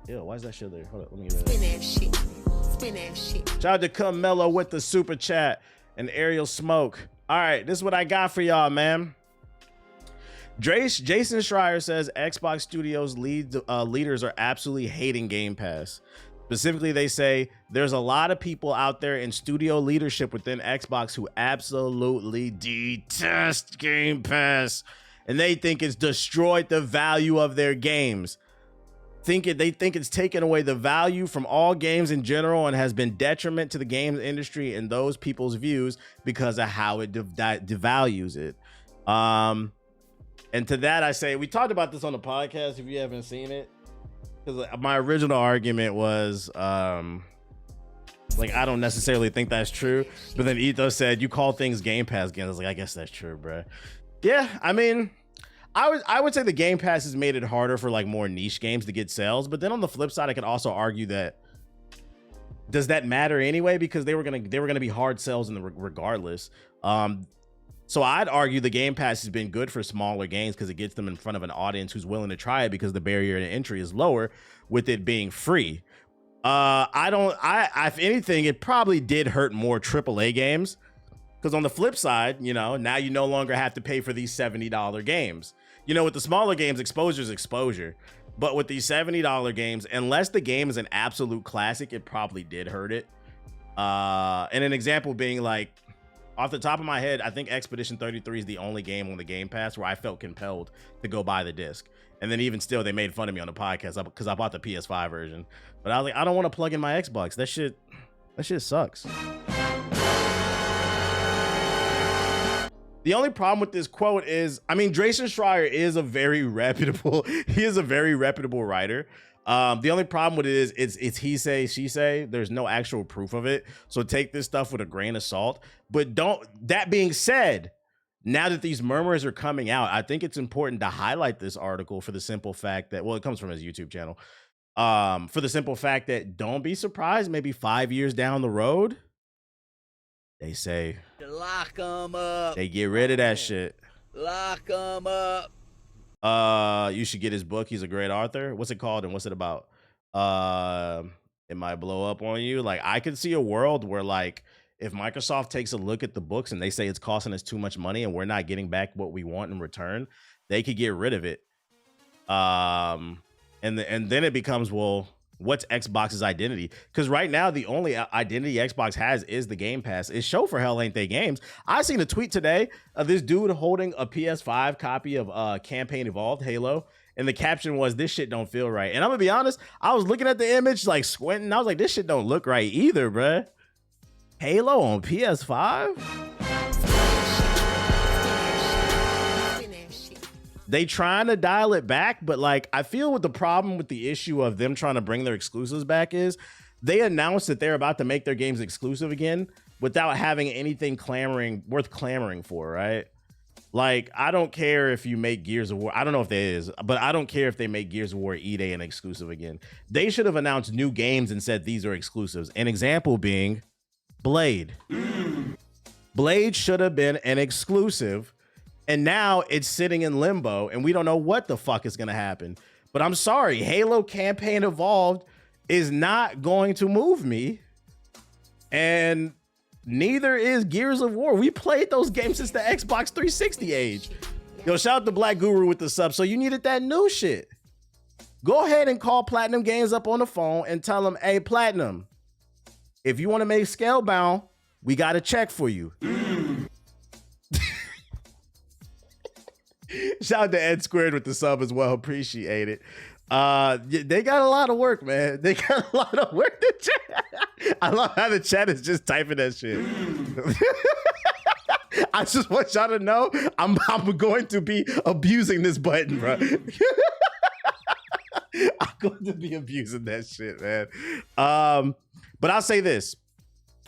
Ew, why is that shit there? Hold up, let me get rid of that. Spin that shit. Shout out to Camelo with the super chat and Aerial Smoke. All right, this is what I got for y'all, man. Jason Schreier says Xbox Studios leaders are absolutely hating Game Pass. Specifically, they say there's a lot of people out there in studio leadership within Xbox who absolutely detest Game Pass, and they think it's destroyed the value of their games. They think it's taken away the value from all games in general and has been detriment to the games industry and those people's views because of how it devalues it. And to that I say, we talked about this on the podcast if you haven't seen it, because my original argument was like, I don't necessarily think that's true, but then Ethos said you call things Game Pass games. I was like, I guess that's true, bro. Yeah, I mean, I would say the Game Pass has made it harder for like more niche games to get sales, but then on the flip side, I could also argue that does that matter anyway, because they were gonna be hard sales in the regardless. So I'd argue the Game Pass has been good for smaller games because it gets them in front of an audience who's willing to try it because the barrier to entry is lower with it being free. If anything, it probably did hurt more AAA games, because on the flip side, you know, now you no longer have to pay for these $70 games. You know, with the smaller games, exposure is exposure. But with these $70 games, unless the game is an absolute classic, it probably did hurt it. And an example being, like, off the top of my head, I think Expedition 33 is the only game on the Game Pass where I felt compelled to go buy the disc. And then even still, they made fun of me on the podcast because I bought the PS5 version. But I was like, I don't want to plug in my Xbox. That shit sucks. The only problem with this quote is, I mean, Jason Schreier is a very reputable, writer. The only problem with it is it's he say, she say. There's no actual proof of it. So take this stuff with a grain of salt. But that being said, now that these murmurs are coming out, I think it's important to highlight this article for the simple fact that, well, it comes from his YouTube channel. For the simple fact that don't be surprised, maybe 5 years down the road, they say, lock them up. They get rid of that shit. Lock them up. You should get his book. He's a great author. What's it called and what's it about? It might blow up on you. Like, I could see a world where, like, if Microsoft takes a look at the books and they say it's costing us too much money and we're not getting back what we want in return, they could get rid of it. And then it becomes, well, what's Xbox's identity? Because right now, the only identity Xbox has is the Game Pass. It's show for hell ain't they games. I seen a tweet today of this dude holding a PS5 copy of Campaign Evolved Halo, and the caption was, "This shit don't feel right." And I'm gonna be honest, I was looking at the image, like squinting. I was like, this shit don't look right either, bruh. Halo on PS5? They trying to dial it back, but like, I feel with the problem with the issue of them trying to bring their exclusives back is they announced that they're about to make their games exclusive again without having anything worth clamoring for, right? Like, I don't care if you make Gears of War. I don't know if there is, but I don't care if they make Gears of War E-Day an exclusive again. They should have announced new games and said these are exclusives. An example being Blade. Blade should have been an exclusive. And now it's sitting in limbo and we don't know what the fuck is going to happen. But I'm sorry, Halo Campaign Evolved is not going to move me. And neither is Gears of War. We played those games since the Xbox 360 age. Yo, shout out to Black Guru with the sub. So you needed that new shit. Go ahead and call Platinum Games up on the phone and tell them, hey, Platinum, if you want to make Scalebound, we got a check for you. Shout out to Ed Squared with the sub as well. Appreciate it. They got a lot of work, man. They got a lot of work to chat. I love how the chat is just typing that shit. I just want y'all to know I'm going to be abusing this button, bro. I'm going to be abusing that shit, man. But I'll say this.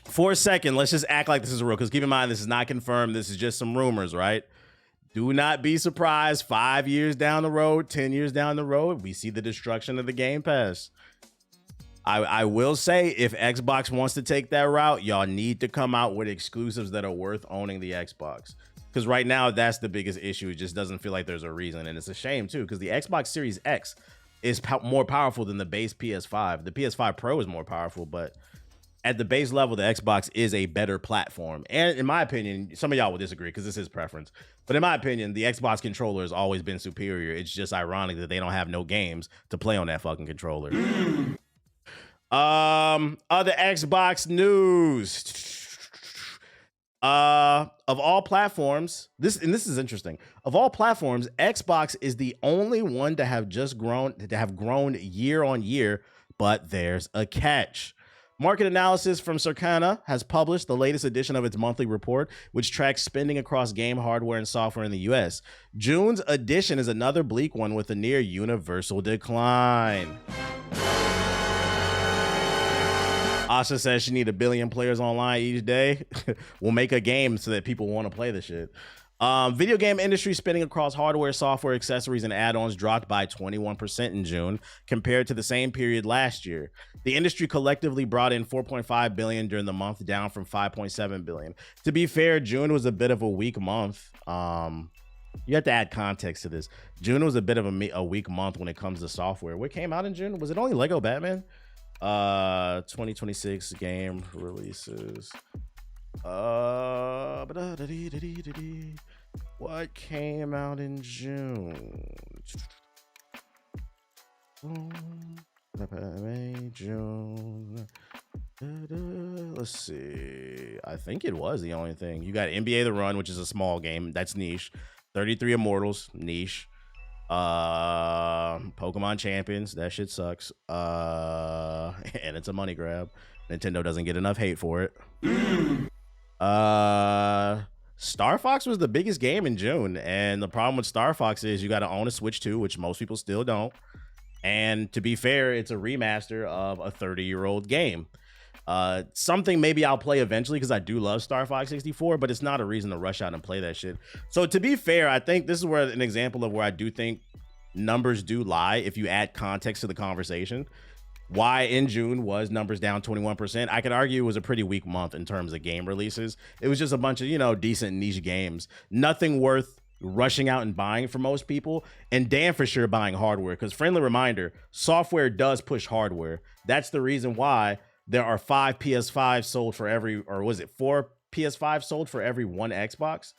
For a second, let's just act like this is real, because keep in mind, this is not confirmed. This is just some rumors, right? Do not be surprised 5 years down the road, 10 years down the road, we see the destruction of the Game Pass. I will say, if Xbox wants to take that route, y'all need to come out with exclusives that are worth owning the Xbox. Because right now, that's the biggest issue. It just doesn't feel like there's a reason. And it's a shame, too, because the Xbox Series X is more powerful than the base PS5. The PS5 Pro is more powerful, but at the base level, the Xbox is a better platform. And in my opinion, some of y'all will disagree because this is preference, but in my opinion, the Xbox controller has always been superior. It's just ironic that they don't have no games to play on that fucking controller. Other Xbox news. Of all platforms, this is interesting. Of all platforms, Xbox is the only one to have grown year on year, but there's a catch. Market analysis from Circana has published the latest edition of its monthly report, which tracks spending across game hardware and software in the US. June's edition is another bleak one with a near universal decline. Asha says she need 1 billion players online each day. We'll make a game so that people want to play the shit. Video game industry spending across hardware, software, accessories, and add-ons dropped by 21% in June compared to the same period last year. The industry collectively brought in $4.5 billion during the month, down from $5.7 billion. To be fair, June was a bit of a weak month. You have to add context to this. June was a bit of a weak month when it comes to software. What came out in June? Was it only Lego Batman? 2026 game releases. What came out in June? June. Let's see. I think it was the only thing. You got NBA The Run, which is a small game. That's niche. 33 Immortals, niche. Pokemon Champions, that shit sucks. And it's a money grab. Nintendo doesn't get enough hate for it. Star Fox was the biggest game in June, and the problem with Star Fox is you got to own a Switch 2, which most people still don't. And to be fair, it's a remaster of a 30-year-old game. Something maybe I'll play eventually because I do love Star Fox 64, but it's not a reason to rush out and play that shit. So to be fair, I think this is where an example of where I do think numbers do lie if you add context to the conversation. Why in June was numbers down 21%? I could argue it was a pretty weak month in terms of game releases. It was just a bunch of, decent niche games. Nothing worth rushing out and buying for most people, and damn for sure buying hardware, because friendly reminder, software does push hardware. That's the reason why there are 5 PS5 sold for every, or was it 4 PS5 sold for every 1 Xbox?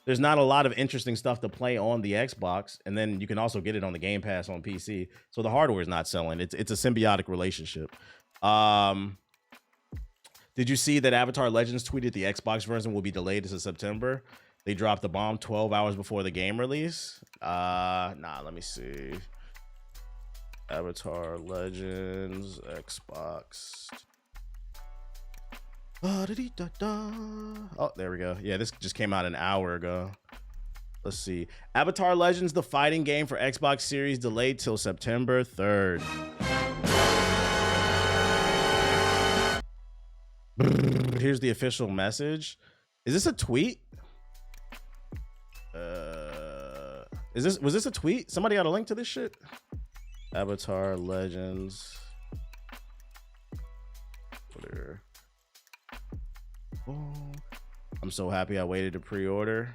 There's not a lot of interesting stuff to play on the Xbox, and then you can also get it on the Game Pass on PC. So the hardware is not selling. It's a symbiotic relationship. Did you see that Avatar Legends tweeted the Xbox version will be delayed to September? They dropped the bomb 12 hours before the game release. Let me see. Avatar Legends Xbox. Oh, there we go. Yeah, this just came out an hour ago. Let's see. Avatar Legends, the fighting game for Xbox Series, delayed till September 3rd. Here's the official message. Is this a tweet? Was this a tweet? Somebody got a link to this shit? Avatar Legends. Twitter. Oh, I'm so happy I waited to pre-order.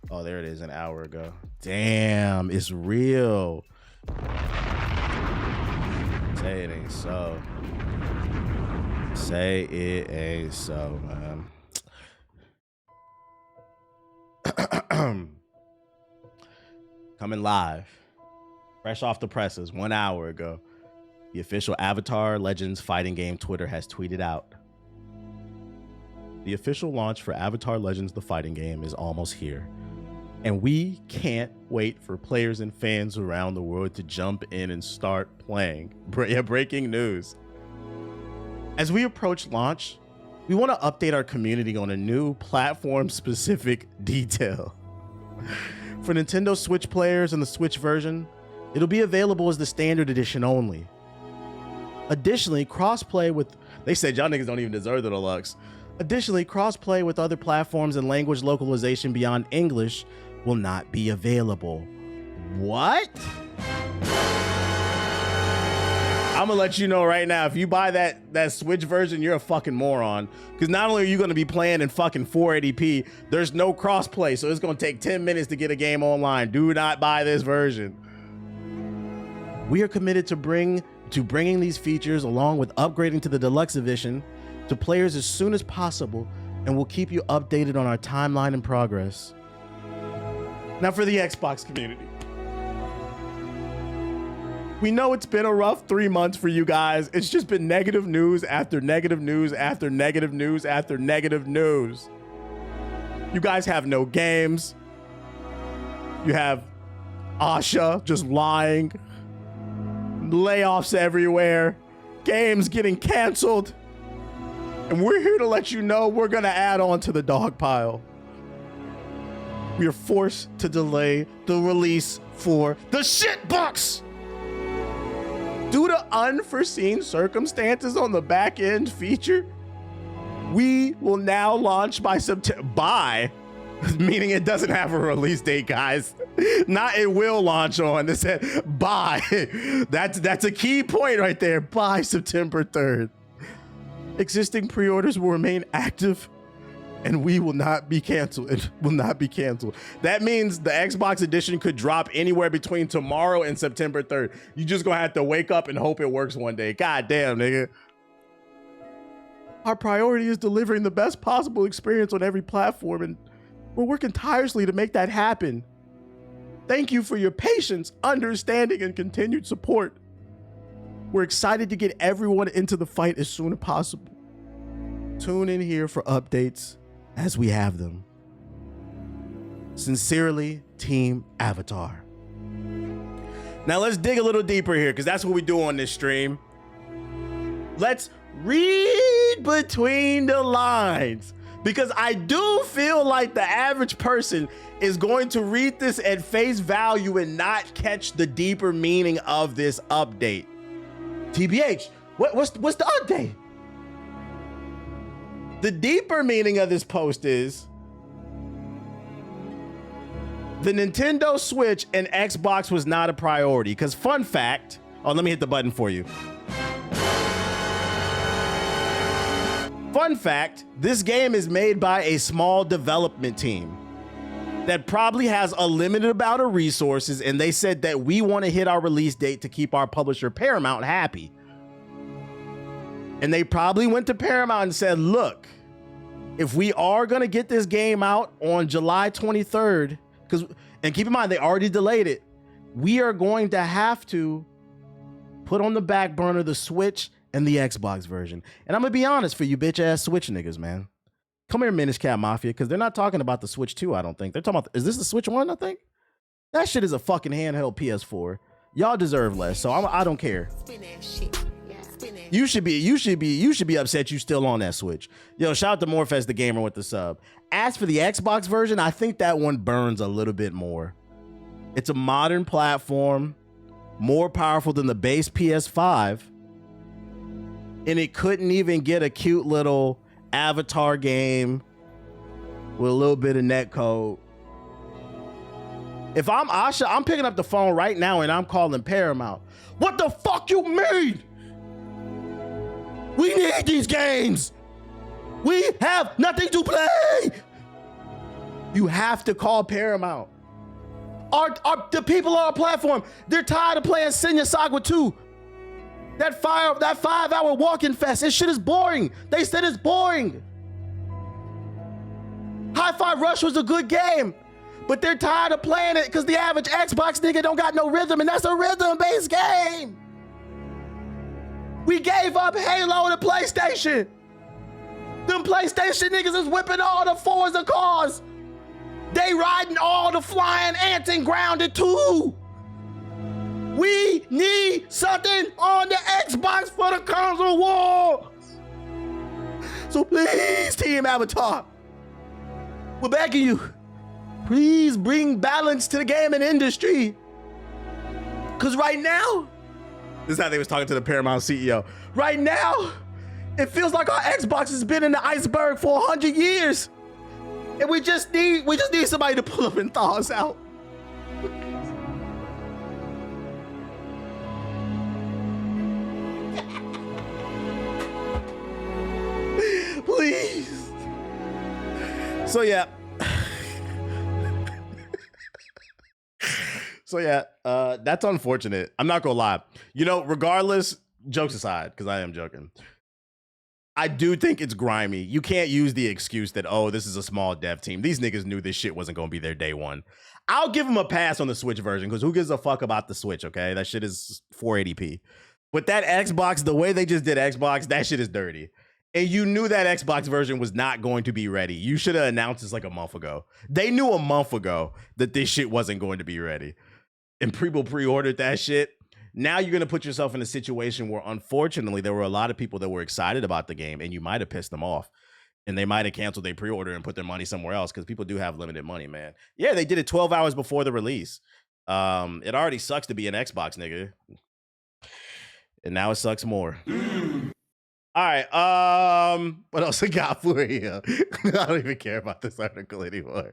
Oh, there it is, an hour ago. Damn, it's real. Say it ain't so. Say it ain't so, man. Coming live, fresh off the presses, 1 hour ago. The official Avatar Legends fighting game Twitter has tweeted out. The official launch for Avatar Legends, the fighting game, is almost here. And we can't wait for players and fans around the world to jump in and start playing. Breaking news. As we approach launch, we want to update our community on a new platform-specific detail. For Nintendo Switch players in the Switch version, it'll be available as the standard edition only. Additionally, crossplay with... They said y'all niggas don't even deserve the deluxe. Additionally, crossplay with other platforms and language localization beyond English will not be available. What? I'm gonna let you know right now, if you buy that Switch version, you're a fucking moron. Because not only are you gonna be playing in fucking 480p, there's no crossplay, so it's gonna take 10 minutes to get a game online. Do not buy this version. We are committed to bringing these features along with upgrading to the deluxe edition to players as soon as possible, and we'll keep you updated on our timeline and progress. Now for the Xbox community. We know it's been a rough 3 months for you guys. It's just been negative news after negative news after negative news after negative news. You guys have no games. You have Asha just lying. Layoffs everywhere. Games getting canceled. And we're here to let you know we're gonna add on to the dog pile. We are forced to delay the release for the shitbox. Due to unforeseen circumstances on the back end feature, we will now launch by September. Meaning it doesn't have a release date, guys. Not it will launch on. It said by. That's a key point right there. By September 3rd. Existing pre-orders will remain active and we will not be canceled. It will not be canceled. That means the Xbox edition could drop anywhere between tomorrow and September 3rd. You just gonna have to wake up and hope it works one day. God damn, nigga. Our priority is delivering the best possible experience on every platform, and we're working tirelessly to make that happen. Thank you for your patience, understanding, and continued support. We're excited to get everyone into the fight as soon as possible. Tune in here for updates as we have them. Sincerely, Team Avatar. Now let's dig a little deeper here, because that's what we do on this stream. Let's read between the lines, because I do feel like the average person is going to read this at face value and not catch the deeper meaning of this update. TBH, what's the update? The deeper meaning of this post is the Nintendo Switch and Xbox was not a priority. Because fun fact, let me hit the button for you. Fun fact, this game is made by a small development team that probably has a limited amount of resources, and they said that we want to hit our release date to keep our publisher Paramount happy. And they probably went to Paramount and said, look, if we are going to get this game out on July 23rd, and keep in mind, they already delayed it, we are going to have to put on the back burner the Switch and the Xbox version. And I'm going to be honest for you bitch ass Switch niggas, man. Come here, Minish Cat Mafia, because they're not talking about the Switch 2, I don't think. They're talking about, is this the Switch 1, I think? That shit is a fucking handheld PS4. Y'all deserve less, so I don't care. You should be upset you still on that Switch. Yo, shout out to Morpheus the Gamer with the sub. As for the Xbox version, I think that one burns a little bit more. It's a modern platform, more powerful than the base PS5, and it couldn't even get a cute little Avatar game with a little bit of netcode. If I'm Asha, I'm picking up the phone right now and I'm calling Paramount. What the fuck you mean? We need these games. We have nothing to play. You have to call Paramount. The people on our platform, they're tired of playing Senya Saga 2. That 5-hour walking fest, this shit is boring. They said it's boring. Hi-Fi Rush was a good game, but they're tired of playing it because the average Xbox nigga don't got no rhythm, and that's a rhythm-based game. We gave up Halo to PlayStation. Them PlayStation niggas is whipping all the Forza cars. They riding all the flying ants in Grounded too. We need something on the Xbox for the console war. So please, Team Avatar, we're begging you, please bring balance to the gaming industry. Because right now, this is how they was talking to the Paramount CEO. Right now, it feels like our Xbox has been in the iceberg for 100 years. And we just need somebody to pull up and thaw us out. Please. So yeah. So yeah, that's unfortunate. I'm not gonna lie. You know, regardless, jokes aside, because I am joking. I do think it's grimy. You can't use the excuse that, oh, this is a small dev team. These niggas knew this shit wasn't gonna be there day one. I'll give them a pass on the Switch version, because who gives a fuck about the Switch, okay? That shit is 480p. But that Xbox, the way they just did Xbox, that shit is dirty. And you knew that Xbox version was not going to be ready. You should have announced this like a month ago. They knew a month ago that this shit wasn't going to be ready. And people pre-ordered that shit. Now you're going to put yourself in a situation where, unfortunately, there were a lot of people that were excited about the game, and you might have pissed them off. And they might have canceled their pre-order and put their money somewhere else, because people do have limited money, man. Yeah, they did it 12 hours before the release. It already sucks to be an Xbox nigga. And now it sucks more. All right. What else I got for you? I don't even care about this article anymore.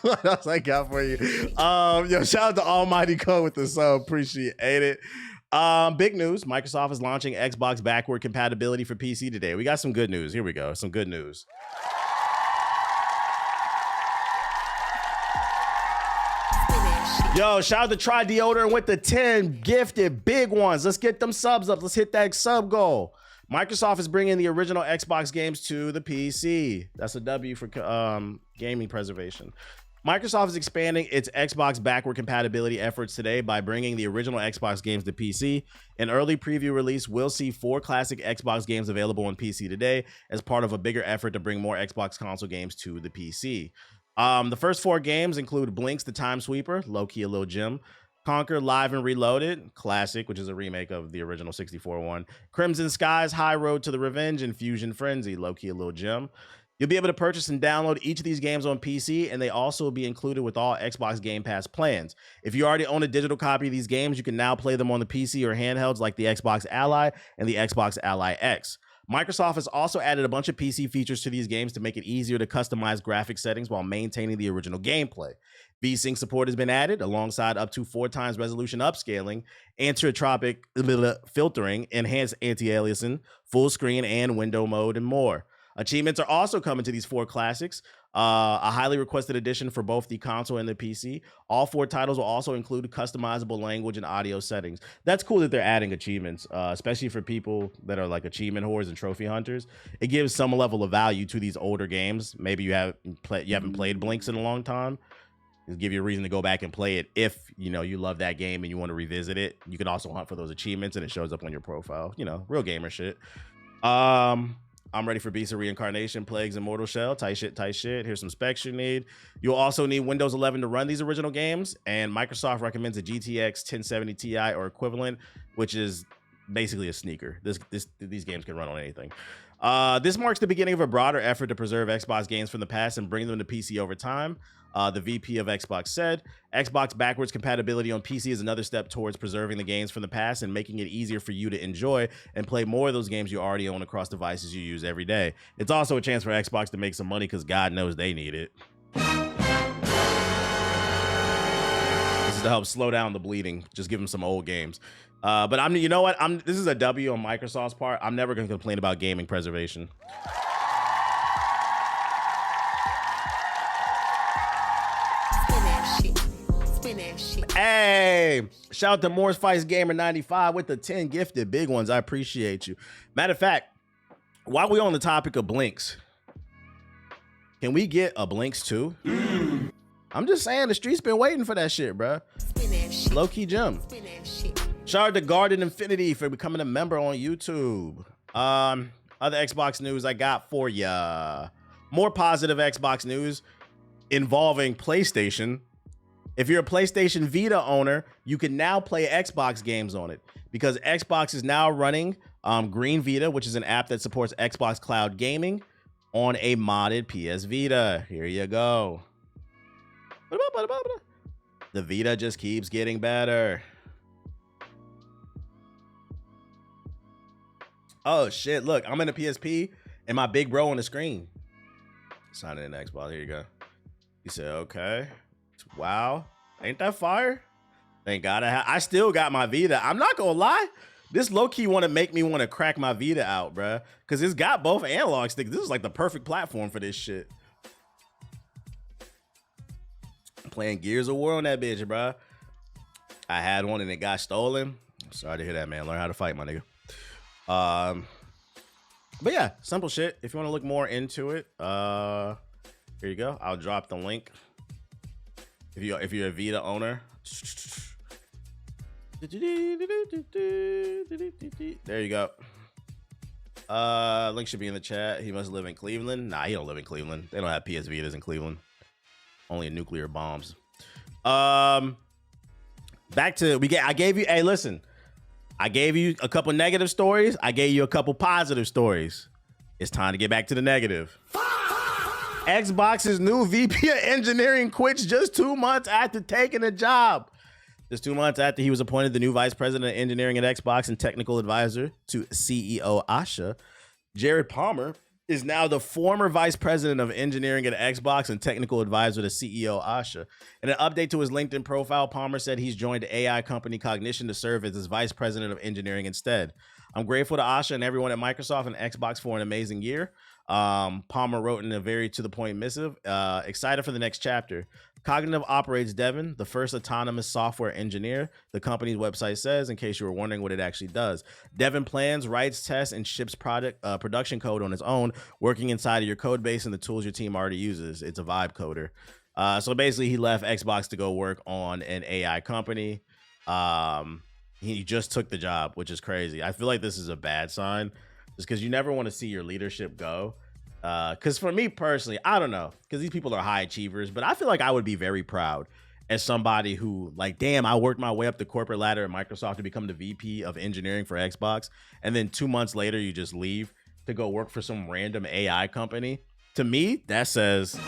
What else I got for you? Yo, shout out to Almighty Code with the sub. Appreciate it. Big news. Microsoft is launching Xbox backward compatibility for PC today. We got some good news. Here we go. Some good news. Yo, shout out to Try Deodorant with the 10 gifted big ones. Let's get them subs up. Let's hit that sub goal. Microsoft is bringing the original Xbox games to the PC. That's a W for gaming preservation. Microsoft is expanding its Xbox backward compatibility efforts today by bringing the original Xbox games to PC. An early preview release will see 4 classic Xbox games available on PC today as part of a bigger effort to bring more Xbox console games to the PC. The first 4 games include Blinks the Time Sweeper, low-key a little gem, Conquer Live and Reloaded, classic, which is a remake of the original 64 one, Crimson Skies, High Road to the Revenge, and Fusion Frenzy, low-key a little gem. You'll be able to purchase and download each of these games on PC, and they also will be included with all Xbox Game Pass plans. If you already own a digital copy of these games, you can now play them on the PC or handhelds like the Xbox Ally and the Xbox Ally X. Microsoft has also added a bunch of PC features to these games to make it easier to customize graphic settings while maintaining the original gameplay. VSync support has been added alongside up to 4 times resolution upscaling, anisotropic filtering, enhanced anti-aliasing, full screen and window mode, and more. Achievements are also coming to these 4 classics. A highly requested addition for both the console and the PC. All 4 titles will also include customizable language and audio settings. That's cool that they're adding achievements, especially for people that are like achievement whores and trophy hunters. It gives some level of value to these older games. Maybe you haven't played Blinks in a long time. It'll give you a reason to go back and play it if you love that game and you want to revisit it. You can also hunt for those achievements and it shows up on your profile. Real gamer shit. I'm ready for Beast of Reincarnation, Plagues, and Mortal Shell. Tight shit, tight shit. Here's some specs you need. You'll also need Windows 11 to run these original games, and Microsoft recommends a GTX 1070 Ti or equivalent, which is basically a sneaker. These games can run on anything. This marks the beginning of a broader effort to preserve Xbox games from the past and bring them to PC over time. The VP of Xbox said, Xbox backwards compatibility on PC is another step towards preserving the games from the past and making it easier for you to enjoy and play more of those games you already own across devices you use every day. It's also a chance for Xbox to make some money because God knows they need it. This is to help slow down the bleeding. Just give them some old games. But you know what? This is a W on Microsoft's part. I'm never going to complain about gaming preservation. Hey, shout out to Morse Fights Gamer 95 with the 10 gifted big ones. I appreciate you. Matter of fact, while we're on the topic of Blinks, can we get a Blinks too? I'm just saying, the street's been waiting for that shit, bro. Low-key gem. Shout out to Garden Infinity for becoming a member on YouTube. Other Xbox news I got for ya. More positive Xbox news involving PlayStation. If you're a PlayStation Vita owner, you can now play Xbox games on it because Xbox is now running Green Vita, which is an app that supports Xbox Cloud Gaming on a modded PS Vita. Here you go. The Vita just keeps getting better. Oh, shit. Look, I'm in a PSP and my big bro on the screen. Signing in Xbox. Here you go. He said, okay. Wow, ain't that fire? Thank God I still got my Vita. I'm not gonna lie, this low-key want to make me want to crack my Vita out, bruh, because it's got both analog sticks. This is like the perfect platform for this shit. playing Gears of War on that bitch, bro. I had one and it got stolen. Sorry to hear that, man. Learn how to fight, my nigga. But yeah, simple shit. If you want to look more into it, here you go. I'll drop the link. If you're a Vita owner, there you go. Link should be in the chat. He must live in Cleveland. Nah, he don't live in Cleveland. They don't have PS Vitas in Cleveland. Only nuclear bombs. Back to I gave you. Hey, listen. I gave you a couple negative stories. I gave you a couple positive stories. It's time to get back to the negative. Xbox's new VP of engineering quits just 2 months after taking the job. Just 2 months after he was appointed the new vice president of engineering at Xbox and technical advisor to CEO Asha, Jared Palmer is now the former vice president of engineering at Xbox and technical advisor to CEO Asha. In an update to his LinkedIn profile, Palmer said he's joined AI company Cognition to serve as his vice president of engineering instead. I'm grateful to Asha and everyone at Microsoft and Xbox for an amazing year. Palmer wrote in a very to-the-point missive, excited for the next chapter. Cognitive operates Devon, the first autonomous software engineer, the company's website says, in case you were wondering what it actually does. Devon plans, writes, tests, and ships production code on its own, working inside of your code base and the tools your team already uses. It's a vibe coder. So basically, he left Xbox to go work on an AI company. He just took the job, which is crazy. I feel like this is a bad sign, just because you never want to see your leadership go. Because for me personally, I don't know, because these people are high achievers, but I feel like I would be very proud as somebody who, like, damn, I worked my way up the corporate ladder at Microsoft to become the VP of engineering for Xbox, and then 2 months later, you just leave to go work for some random AI company. To me, that says...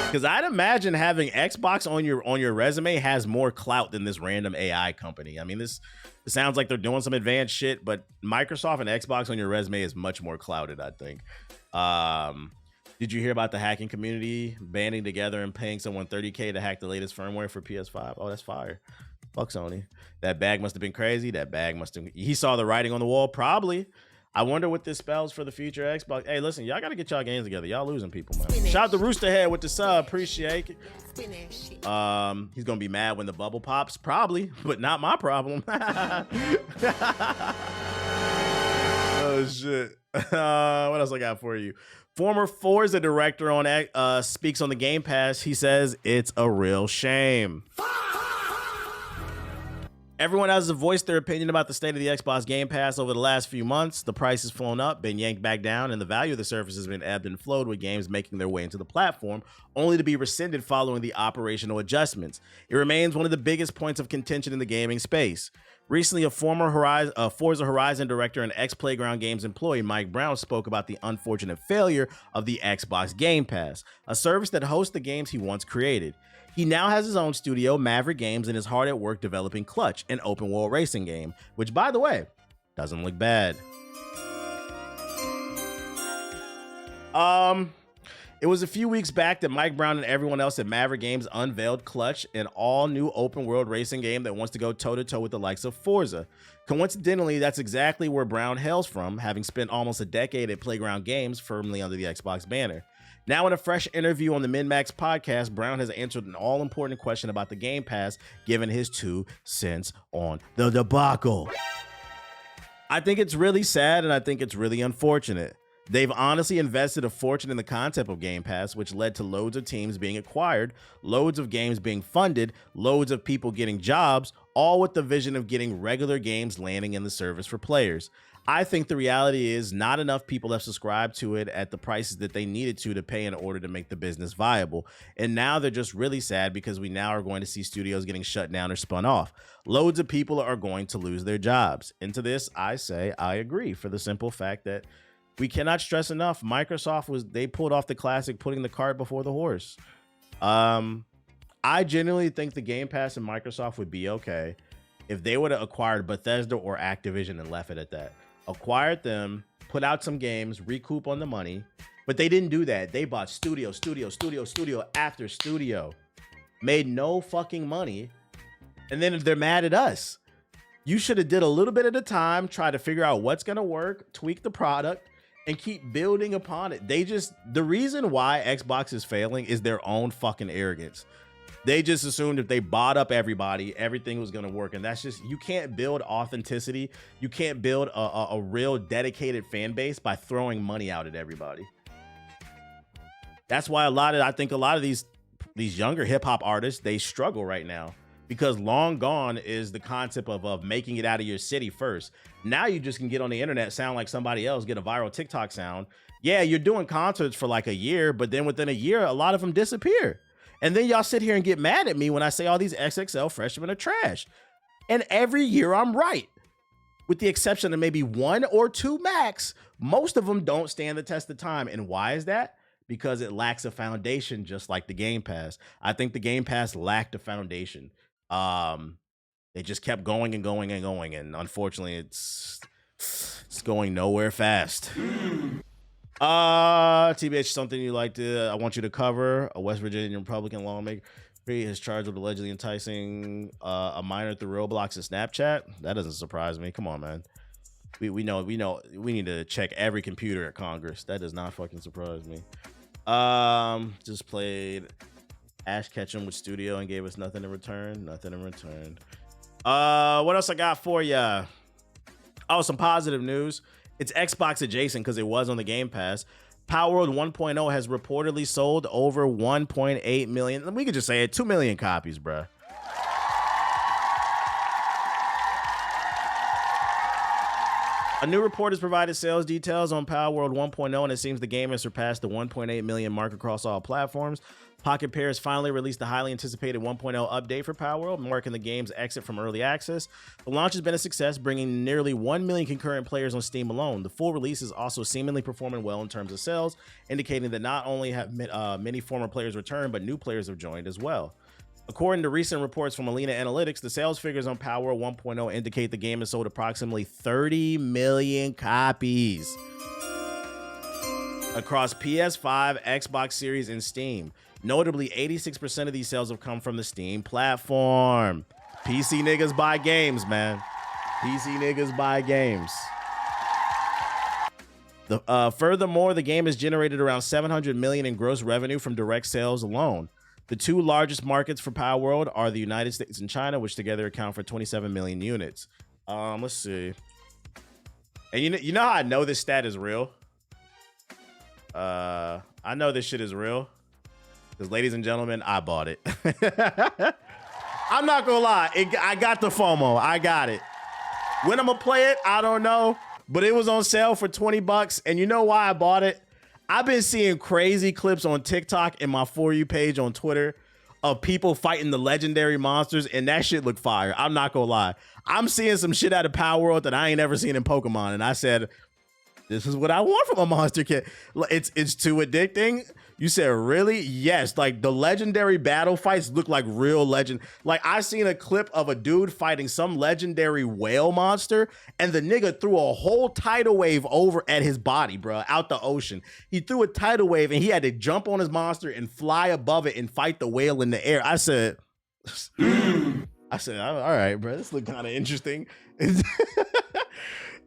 Because I'd imagine having Xbox on your resume has more clout than this random AI company. I mean, it sounds like they're doing some advanced shit, but Microsoft and Xbox on your resume is much more clouded, I think. Did you hear about the hacking community banding together and paying someone $30K to hack the latest firmware for PS5? Oh, that's fire. Fuck Sony. That bag must have been crazy. He saw the writing on the wall, probably. I wonder what this spells for the future Xbox. Hey, listen, y'all got to get y'all games together. Y'all losing people, man. Shout out to Roosterhead with the sub. Appreciate it. He's going to be mad when the bubble pops. Probably, but not my problem. Oh, shit. What else I got for you? Former Forza director on speaks on the Game Pass. He says it's a real shame. Everyone has voiced their opinion about the state of the Xbox Game Pass over the last few months. The price has flown up, been yanked back down, and the value of the service has been ebbed and flowed with games making their way into the platform, only to be rescinded following the operational adjustments. It remains one of the biggest points of contention in the gaming space. Recently, a former Forza Horizon director and ex-Playground Games employee, Mike Brown, spoke about the unfortunate failure of the Xbox Game Pass, a service that hosts the games he once created. He now has his own studio, Maverick Games, and is hard at work developing Clutch, an open-world racing game, which, by the way, doesn't look bad. It was a few weeks back that Mike Brown and everyone else at Maverick Games unveiled Clutch, an all-new open-world racing game that wants to go toe-to-toe with the likes of Forza. Coincidentally, that's exactly where Brown hails from, having spent almost a decade at Playground Games, firmly under the Xbox banner. Now, in a fresh interview on the MinMax podcast, Brown has answered an all-important question about the Game Pass, given his 2 cents on the debacle. I think it's really sad, and I think it's really unfortunate. They've honestly invested a fortune in the concept of Game Pass, which led to loads of teams being acquired, loads of games being funded, loads of people getting jobs, all with the vision of getting regular games landing in the service for players. I think the reality is not enough people have subscribed to it at the prices that they needed to pay in order to make the business viable. And now they're just really sad because we now are going to see studios getting shut down or spun off. Loads of people are going to lose their jobs. And to this, I say I agree, for the simple fact that we cannot stress enough. They pulled off the classic putting the cart before the horse. I genuinely think the Game Pass and Microsoft would be okay if they would have acquired Bethesda or Activision and left it at that. Acquired them, put out some games, recoup on the money, but they didn't do that. They bought studio after studio, made no fucking money, and then they're mad at us. You should have did a little bit at a time, try to figure out what's gonna work, tweak the product, and keep building upon it. The reason why Xbox is failing is their own fucking arrogance. They just assumed if they bought up everybody, everything was going to work. And that's just, you can't build authenticity. You can't build a real dedicated fan base by throwing money out at everybody. That's why I think a lot of these younger hip hop artists, they struggle right now, because long gone is the concept of making it out of your city first. Now you just can get on the internet, sound like somebody else, get a viral TikTok sound. Yeah, you're doing concerts for like a year, but then within a year, a lot of them disappear. And then y'all sit here and get mad at me when I say all these XXL freshmen are trash. And every year I'm right. With the exception of maybe 1 or 2 max, most of them don't stand the test of time. And why is that? Because it lacks a foundation, just like the Game Pass. I think the Game Pass lacked a foundation. They just kept going and going and going. And unfortunately, it's going nowhere fast. TBH, something you like to, I want you to cover. A West Virginia Republican lawmaker is charged with allegedly enticing a minor through Roblox and Snapchat. That doesn't surprise me. Come on, man. We know we need to check every computer at Congress. That does not fucking surprise me. Just played Ash Ketchum with Studio and gave us nothing in return. Nothing in return. What else I got for ya? Oh, some positive news. It's Xbox adjacent because it was on the Game Pass. Palworld 1.0 has reportedly sold over 1.8 million. We could just say it, 2 million copies, bruh. A new report has provided sales details on Palworld 1.0, and it seems the game has surpassed the 1.8 million mark across all platforms. Pocket Pair has finally released the highly anticipated 1.0 update for Palworld, marking the game's exit from early access. The launch has been a success, bringing nearly 1 million concurrent players on Steam alone. The full release is also seemingly performing well in terms of sales, indicating that not only have many former players returned, but new players have joined as well. According to recent reports from Alina Analytics, the sales figures on Palworld 1.0 indicate the game has sold approximately 30 million copies across PS5, Xbox Series, and Steam. Notably, 86% of these sales have come from the Steam platform. PC niggas buy games, man. PC niggas buy games. Furthermore, the game has generated around 700 million in gross revenue from direct sales alone. The two largest markets for Palworld are the United States and China, which together account for 27 million units. Let's see. And you know how I know this stat is real? I know this shit is real. Because, ladies and gentlemen, I bought it. I'm not gonna lie. I got the FOMO. I got it. When I'm gonna play it, I don't know. But it was on sale for 20 bucks. And you know why I bought it? I've been seeing crazy clips on TikTok and my For You page on Twitter of people fighting the legendary monsters, and that shit looked fire. I'm not gonna lie. I'm seeing some shit out of Palworld that I ain't ever seen in Pokemon, and I said, this is what I want from a monster kit. It's too addicting. You said, really? Yes. Like, the legendary battle fights look like real legend. Like, I seen a clip of a dude fighting some legendary whale monster, and the nigga threw a whole tidal wave over at his body, bro, out the ocean. He threw a tidal wave, and he had to jump on his monster and fly above it and fight the whale in the air. I said, all right, bro, this look kind of interesting.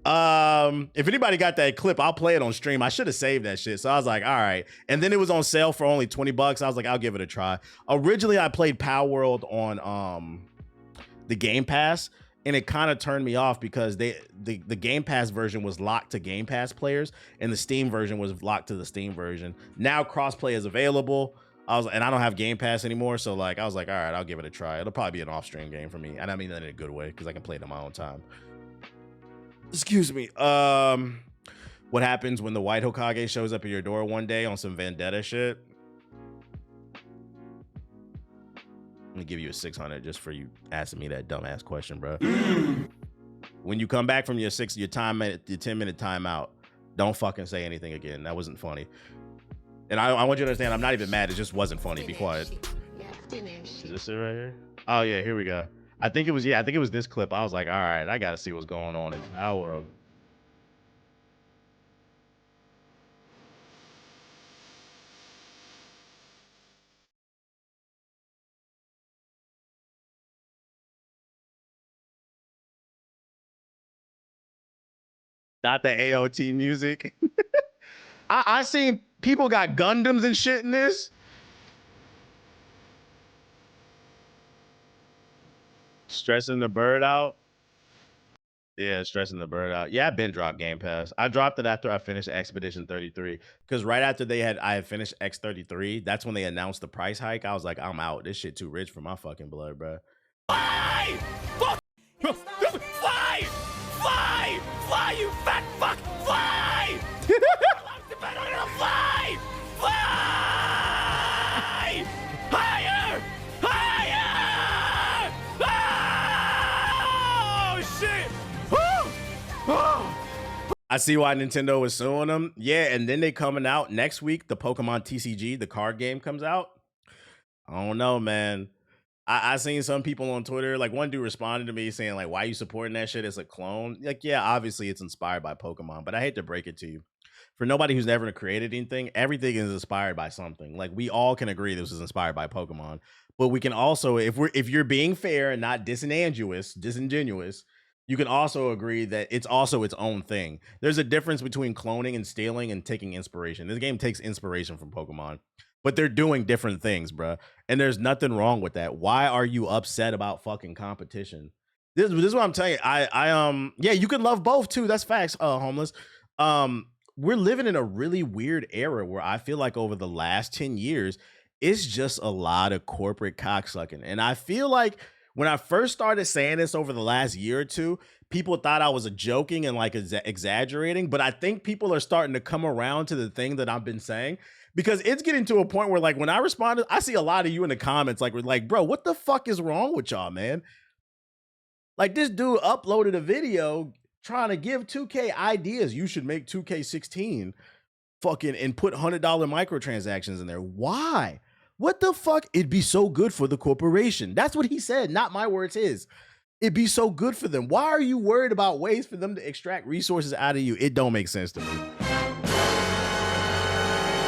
If anybody got that clip, I'll play it on stream. I should have saved that shit. So I was like, all right. And then it was on sale for only 20 bucks. I was like, I'll give it a try. Originally, I played Palworld on the Game Pass, and it kind of turned me off because the Game Pass version was locked to Game Pass players, and the Steam version was locked to the Steam version. Now crossplay is available. And I don't have Game Pass anymore, so like I was like, all right, I'll give it a try. It'll probably be an off-stream game for me, and I mean that in a good way because I can play it on my own time. Excuse me. What happens when the White Hokage shows up at your door one day on some vendetta shit? I'm gonna give you a 600 just for you asking me that dumbass question, bro. When you come back from your 10-minute timeout, don't fucking say anything again. That wasn't funny. And I want you to understand, I'm not even mad. It just wasn't funny. Be quiet. Is this it right here? Oh yeah, here we go. I think it was this clip. I was like, all right, I gotta see what's going on in our world. Not the AOT music. I seen people got Gundams and shit in this. Stressing the bird out. Yeah, stressing the bird out. Yeah, I've been dropped Game Pass. I dropped it after I finished Expedition 33. Because right after I had finished X33, that's when they announced the price hike. I was like, I'm out. This shit too rich for my fucking blood, bro. Fly! Fuck! Fly! Fly! Fly, you fat fuck! Fly! Fly! Fly! Higher! Higher! Oh, shit! I see why Nintendo was suing them. Yeah, and then they coming out next week. The Pokemon TCG, the card game, comes out. I don't know, man. I seen some people on Twitter, like one dude responded to me saying, like, why are you supporting that shit? It's a clone. Like, yeah, obviously it's inspired by Pokemon, but I hate to break it to you. For nobody who's never created anything, everything is inspired by something. Like, we all can agree this was inspired by Pokemon. But we can also, if you're being fair and not disingenuous, you can also agree that it's also its own thing. There's a difference between cloning and stealing and taking inspiration. This game takes inspiration from Pokemon, but they're doing different things, bruh. And there's nothing wrong with that. Why are you upset about fucking competition? This is what I'm telling you. Yeah, you can love both too. That's facts, homeless. We're living in a really weird era where I feel like over the last 10 years, it's just a lot of corporate cocksucking. And I feel like when I first started saying this over the last year or two, people thought I was joking and like exaggerating, but I think people are starting to come around to the thing that I've been saying, because it's getting to a point where, like, when I responded, I see a lot of you in the comments like, we're like, bro, what the fuck is wrong with y'all, man? Like, this dude uploaded a video trying to give 2K ideas. You should make 2K16 fucking and put $100 microtransactions in there. Why? What the fuck? It'd be so good for the corporation. That's what he said, not my words, his. It'd be so good for them. Why are you worried about ways for them to extract resources out of you? It don't make sense to me.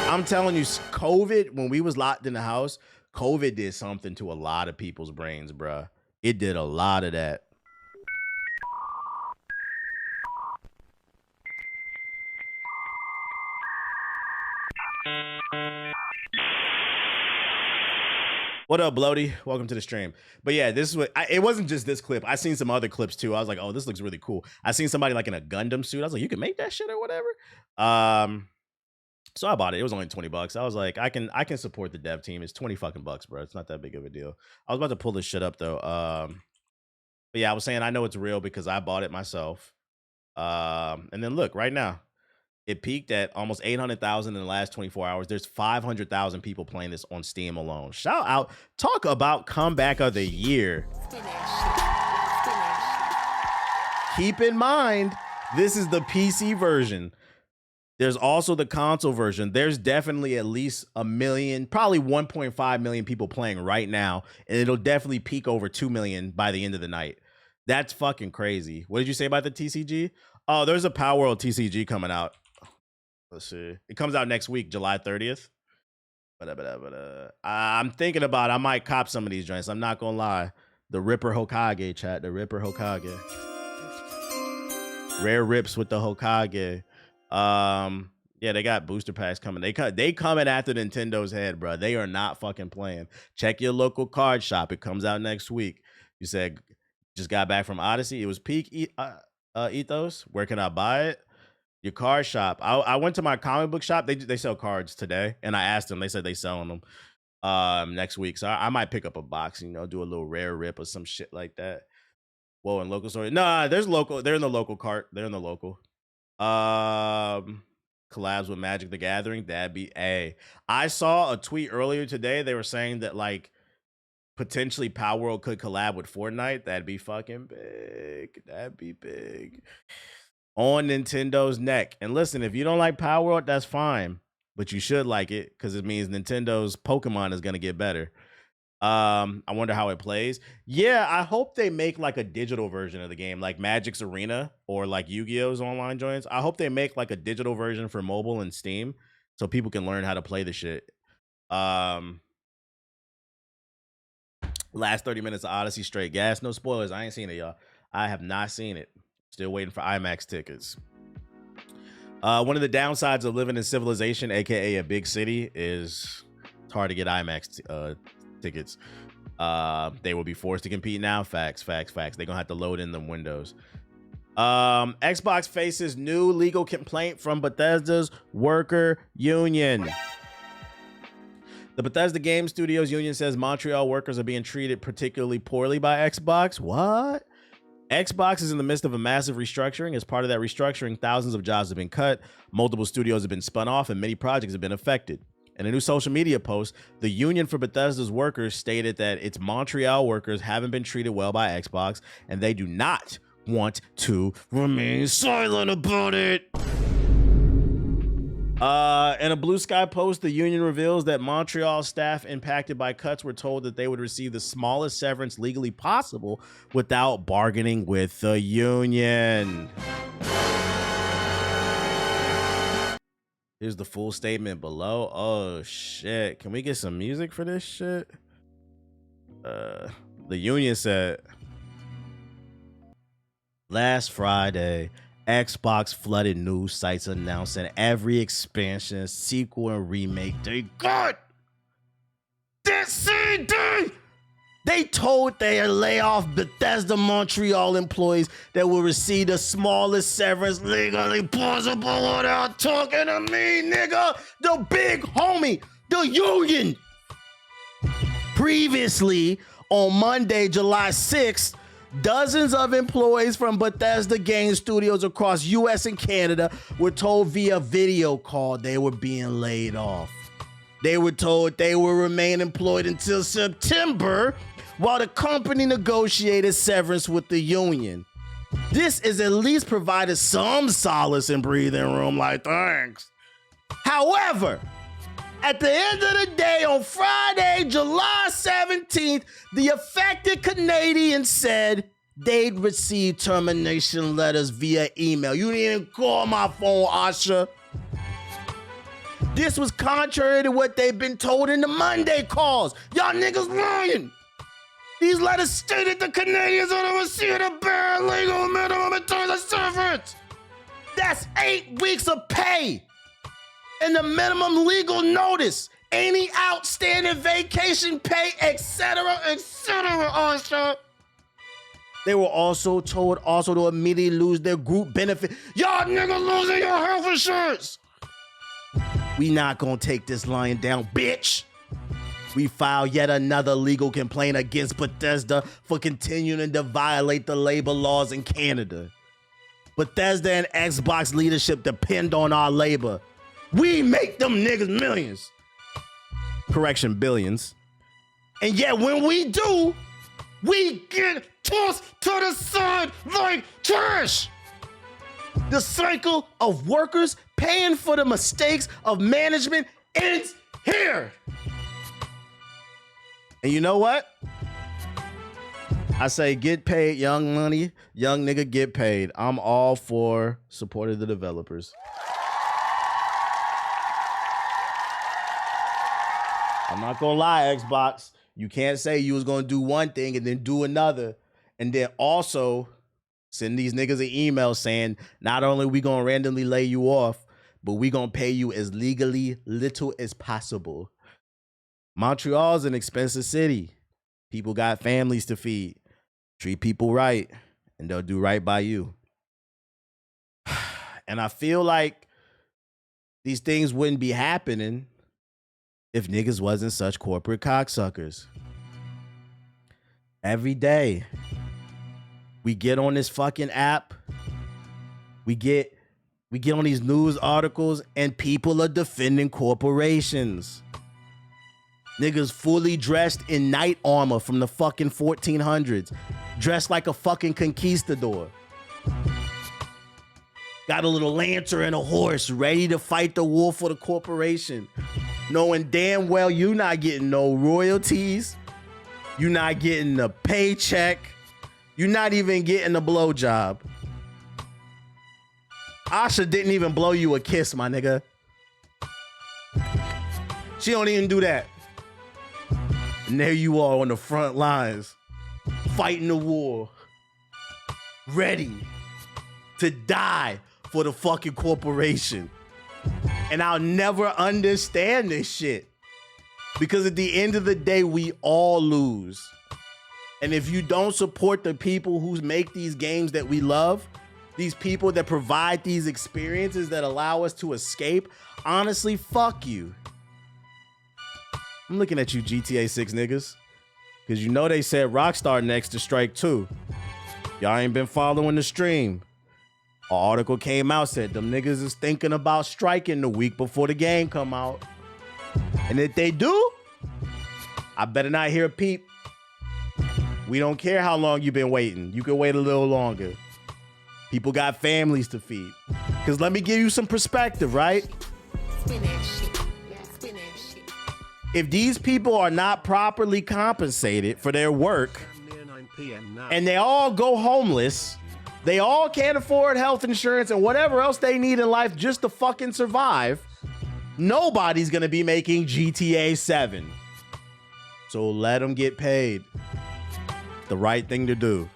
I'm telling you, COVID, when we was locked in the house, COVID did something to a lot of people's brains, bruh. It did a lot of that. What up, Bloody? Welcome to the stream. But yeah, this is what it wasn't just this clip. I seen some other clips too. I was like, oh, this looks really cool. I seen somebody like in a Gundam suit. I was like, you can make that shit or whatever. So I bought it. It was only $20. I was like, I can support the dev team. It's 20 fucking bucks, bro. It's not that big of a deal. I was about to pull this shit up though. But yeah, I was saying I know it's real because I bought it myself. And then look, right now, it peaked at almost 800,000 in the last 24 hours. There's 500,000 people playing this on Steam alone. Shout out. Talk about comeback of the year. Keep in mind, this is the PC version. There's also the console version. There's definitely at least 1 million, probably 1.5 million people playing right now. And it'll definitely peak over 2 million by the end of the night. That's fucking crazy. What did you say about the TCG? Oh, there's a Palworld TCG coming out. Let's see. It comes out next week, July 30th. I'm thinking about I might cop some of these joints. I'm not gonna lie. The Ripper Hokage, chat. The Ripper Hokage. Rare rips with the Hokage. Yeah, they got booster packs coming. They coming after Nintendo's head, bro. They are not fucking playing. Check your local card shop. It comes out next week. You said just got back from Odyssey. It was peak ethos. Where can I buy it? Your card shop. I went to my comic book shop. They sell cards today, and I asked them. They said they selling them next week. So I might pick up a box. You know, do a little rare rip or some shit like that. Whoa, in local store. Nah, there's local. They're in the local cart. They're in the local. Collabs with Magic the Gathering. That'd be a. I saw a tweet earlier today. They were saying that like potentially Palworld could collab with Fortnite. That'd be fucking big. That'd be big. On Nintendo's neck. And listen, if you don't like Palworld, that's fine, but you should like it because it means Nintendo's Pokemon is going to get better. I wonder how it plays. Yeah, I hope they make like a digital version of the game, like Magic's Arena or like Yu-Gi-Oh's online joints. I hope they make like a digital version for mobile and Steam so people can learn how to play the shit. Last 30 minutes of Odyssey straight gas. No spoilers. I ain't seen it, y'all. I have not seen it. Still waiting for IMAX tickets. One of the downsides of living in civilization, aka a big city, is it's hard to get IMAX tickets. They will be forced to compete now. Facts. They're gonna have to load in them windows. Xbox faces new legal complaint from Bethesda's worker union. The Bethesda Game Studios union says Montreal workers are being treated particularly poorly by Xbox. What? Xbox is in the midst of a massive restructuring. As part of that restructuring, thousands of jobs have been cut, multiple studios have been spun off, and many projects have been affected. In a new social media post, the union for Bethesda's workers stated that its Montreal workers haven't been treated well by Xbox, and they do not want to remain silent about it. In a Blue Sky post, the union reveals that Montreal staff impacted by cuts were told that they would receive the smallest severance legally possible without bargaining with the union. Here's the full statement below. Oh shit. Can we get some music for this shit? The union said, last Friday, Xbox flooded news sites announcing every expansion, sequel, and remake they got this CD. They told their layoff Bethesda Montreal employees that will receive the smallest severance legally possible without talking to me, nigga. The big homie, the union. Previously, on Monday, July 6th, dozens of employees from Bethesda Game Studios across US and Canada were told via video call they were being laid off. They were told they will remain employed until September while the company negotiated severance with the union. This is at least provided some solace and breathing room, like thanks. However, at the end of the day, on Friday, July 17th, the affected Canadians said they'd receive termination letters via email. You didn't call my phone, Asha. This was contrary to what they've been told in the Monday calls. Y'all niggas lying. These letters stated the Canadians are to receive the bare legal minimum in terms of severance. That's 8 weeks of pay. And the minimum legal notice, any outstanding vacation pay, etc., Asha. They were also told to immediately lose their group benefit. Y'all niggas losing your health insurance. We not gonna take this lying down, bitch. We filed yet another legal complaint against Bethesda for continuing to violate the labor laws in Canada. Bethesda and Xbox leadership depend on our labor. We make them niggas millions. Correction, billions. And yet when we do, we get tossed to the side like trash. The cycle of workers paying for the mistakes of management ends here. And you know what? I say get paid, young money, young nigga get paid. I'm all for supporting the developers. I'm not gonna lie, Xbox. You can't say you was gonna do one thing and then do another, and then also send these niggas an email saying not only we gonna randomly lay you off, but we gonna pay you as legally little as possible. Montreal's an expensive city. People got families to feed. Treat people right, and they'll do right by you. And I feel like these things wouldn't be happening if niggas wasn't such corporate cocksuckers. Every day, we get on this fucking app, we get on these news articles, and people are defending corporations. Niggas fully dressed in knight armor from the fucking 1400s, dressed like a fucking conquistador. Got a little lantern and a horse, ready to fight the war for the corporation, knowing damn well you not getting no royalties, you not getting a paycheck, you not even getting a blowjob. Asha didn't even blow you a kiss, my nigga. She don't even do that. And there you are on the front lines, fighting the war, ready to die for the fucking corporation. And I'll never understand this shit. Because at the end of the day, we all lose. And if you don't support the people who make these games that we love, these people that provide these experiences that allow us to escape, honestly, fuck you. I'm looking at you, GTA 6 niggas. Because you know they said Rockstar next to Strike 2. Y'all ain't been following the stream. An article came out, said them niggas is thinking about striking the week before the game come out. And if they do, I better not hear a peep. We don't care how long you've been waiting. You can wait a little longer. People got families to feed. Because let me give you some perspective, right? If these people are not properly compensated for their work, and they all go homeless, they all can't afford health insurance and whatever else they need in life just to fucking survive, nobody's gonna be making GTA 7. So let them get paid. The right thing to do.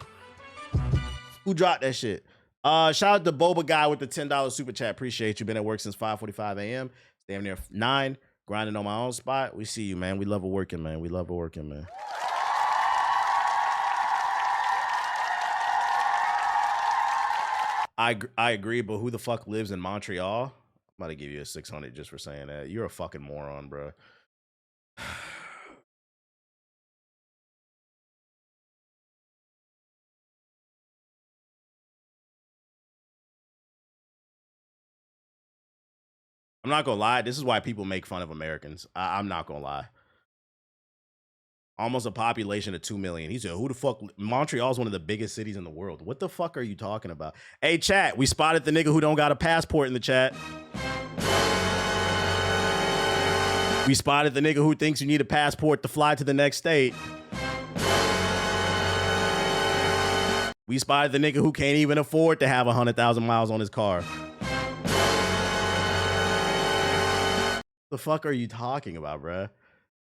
Who dropped that shit? Shout out to Boba Guy with the $10 super chat. Appreciate you. Been at work since 5:45 a.m. Damn near 9. Grinding on my own spot. We see you, man. We love a working man. We love a working man. I agree, but who the fuck lives in Montreal? I'm about to give you a 600 just for saying that. You're a fucking moron, bro. I'm not gonna lie. This is why people make fun of Americans. I'm not gonna lie. Almost a population of 2 million. He said, who the fuck? Montreal's one of the biggest cities in the world. What the fuck are you talking about? Hey, chat, we spotted the nigga who don't got a passport in the chat. We spotted the nigga who thinks you need a passport to fly to the next state. We spotted the nigga who can't even afford to have 100,000 miles on his car. The fuck are you talking about, bruh?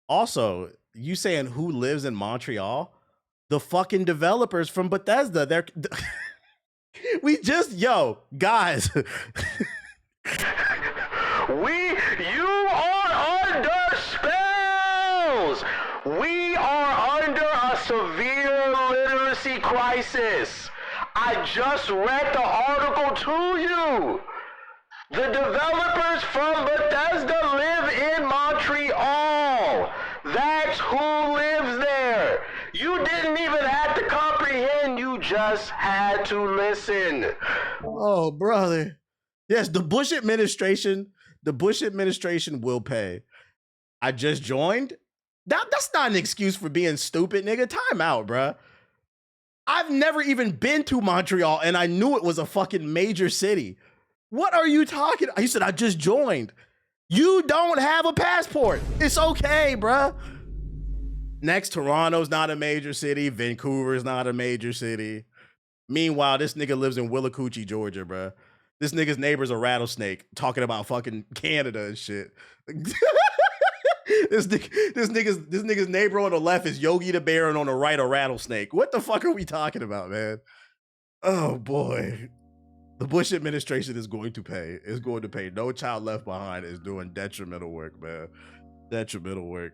Also, you saying who lives in Montreal? The fucking developers from Bethesda. They're yo, guys. You are under spells. We are under a severe literacy crisis. I just read the article to you. The developers from Bethesda live in Montreal. That's who lives there. You didn't even have to comprehend. You just had to listen. Oh, brother. Yes, the Bush administration will pay. I just joined. That's not an excuse for being stupid, nigga. Time out, bruh. I've never even been to Montreal, and I knew it was a fucking major city. What are you talking about? You said I just joined. You don't have a passport. It's okay, bruh. Next, Toronto's not a major city. Vancouver's not a major city. Meanwhile, this nigga lives in Willacoochee, Georgia, bruh. This nigga's neighbor's a rattlesnake talking about fucking Canada and shit. This nigga's neighbor on the left is Yogi the Bear and on the right a rattlesnake. What the fuck are we talking about, man? Oh boy. The Bush administration is going to pay. It's going to pay. No Child Left Behind is doing detrimental work, man. Detrimental work.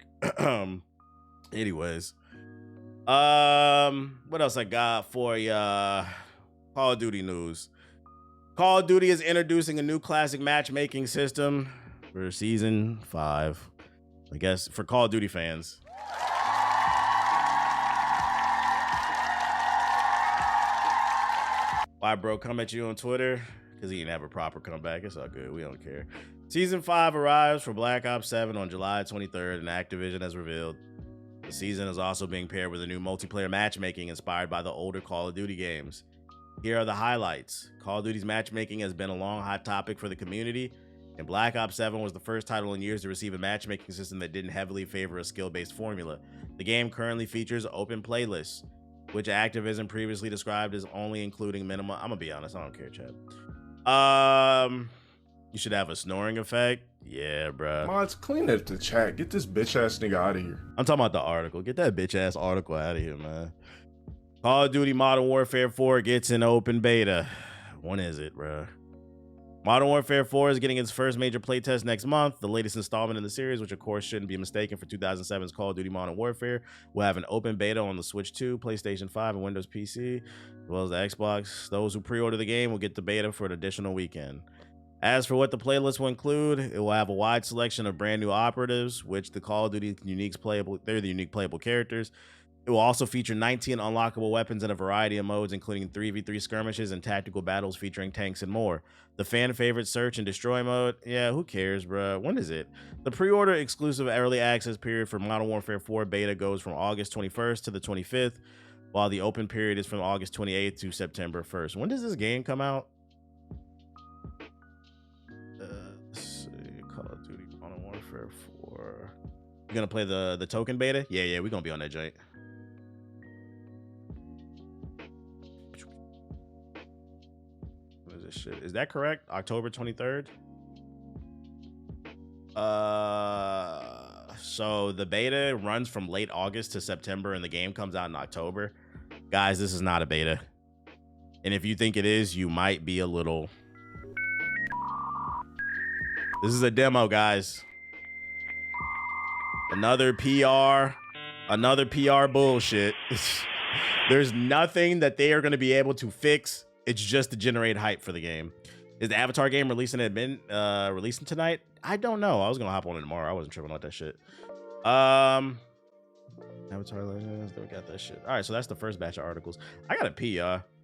Anyways. What else I got for ya? Call of Duty news. Call of Duty is introducing a new classic matchmaking system for Season 5. I guess for Call of Duty fans. Why, bro, come at you on Twitter? Because he didn't have a proper comeback. It's all good. We don't care. Season 5 arrives for Black Ops 7 on July 23rd, and Activision has revealed the season is also being paired with a new multiplayer matchmaking inspired by the older Call of Duty games. Here are the highlights. Call of Duty's matchmaking has been a long hot topic for the community, and Black Ops 7 was the first title in years to receive a matchmaking system that didn't heavily favor a skill-based formula. The game currently features open playlists, which Activision previously described as only including minimum. I'm gonna be honest, I don't care, Chad. You should have a snoring effect. Yeah, bruh. Mods, clean up the chat. Get this bitch ass nigga out of here. I'm talking about the article. Get that bitch ass article out of here, man. Call of Duty Modern Warfare 4 gets an open beta. When is it, bruh? Modern Warfare 4 is getting its first major playtest next month. The latest installment in the series, which of course shouldn't be mistaken for 2007's Call of Duty Modern Warfare, will have an open beta on the Switch 2, PlayStation 5, and Windows PC, as well as the Xbox. Those who pre-order the game will get the beta for an additional weekend. As for what the playlist will include, it will have a wide selection of brand new operatives, which the Call of Duty they're the unique playable characters. It will also feature 19 unlockable weapons in a variety of modes, including 3v3 skirmishes and tactical battles featuring tanks and more. The fan favorite search and destroy mode, yeah, who cares, bruh? When is it? The pre-order exclusive early access period for Modern Warfare 4 beta goes from August 21st to the 25th, while the open period is from August 28th to September 1st. When does this game come out? Let's see, Call of Duty Modern Warfare 4. You gonna play the token beta? Yeah, we're gonna be on that joint. Shit, is that correct? October 23rd. So the beta runs from late August to September and the game comes out in October. Guys, this is not a beta, and if you think it is, you might be a little. This is a demo, guys. Another PR bullshit. There's nothing that they are going to be able to fix. It's just to generate hype for the game. Is the Avatar game releasing tonight? I don't know. I was gonna hop on it tomorrow. I wasn't tripping about that shit. Avatar Legends, we got that shit. All right, so that's the first batch of articles. I gotta pee, y'all.